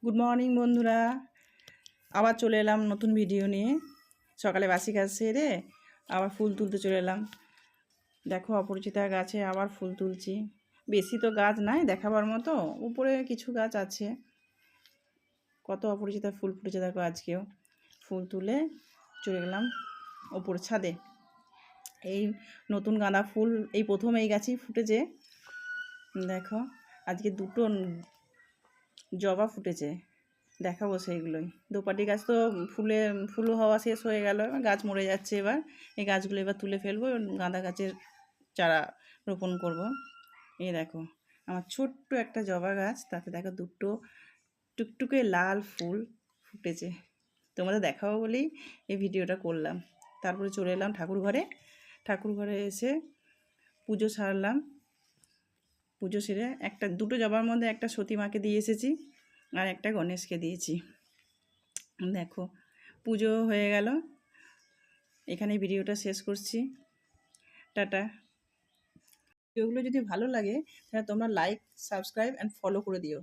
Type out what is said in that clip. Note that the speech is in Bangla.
গুড মর্নিং বন্ধুরা, আবার চলে এলাম নতুন ভিডিও নিয়ে। সকালে বাসি কাজ সেরে আবার ফুল তুলতে চলে এলাম। দেখো, অপরিচিতা গাছে আবার ফুল তুলছি। বেশি তো গাছ নাই দেখাবার মতো, উপরে কিছু গাছ আছে। কত অপরিচিতা ফুল ফুটেছে দেখো। আজকেও ফুল তুলে চলে গেলাম ওপর ছাদে। এই নতুন গাঁদা ফুল এই প্রথম এই গাছেই ফুটেছে। দেখো, আজকে দুটো জবা ফুটেছে, দেখাবো সেইগুলোই। দোপাটি গাছ তো ফুল হওয়া শেষ হয়ে গেল, গাছ মরে যাচ্ছে। এবার এই গাছগুলো এবার তুলে ফেলবো, গাঁদা গাছের চারা রোপণ করব। এই দেখো আমার ছোট্ট একটা জবা গাছ, তাতে দেখো দুটো টুকটুকে লাল ফুল ফুটেছে। তোমাদের দেখাবো বলেই এই ভিডিওটা করলাম। তারপরে চলে এলাম ঠাকুর ঘরে এসে পুজো সারলাম। পুজো সেরে দুটো জবার মধ্যে একটা সতী মাকে দিয়ে এসেছি, আর একটা গণেশকে দিয়েছি। দেখো, পুজো হয়ে গেল। এখানে ভিডিওটা শেষ করছি। টাটা। ভিডিওগুলো যদি ভালো লাগে তাহলে তোমরা লাইক, সাবস্ক্রাইব অ্যান্ড ফলো করে দিও।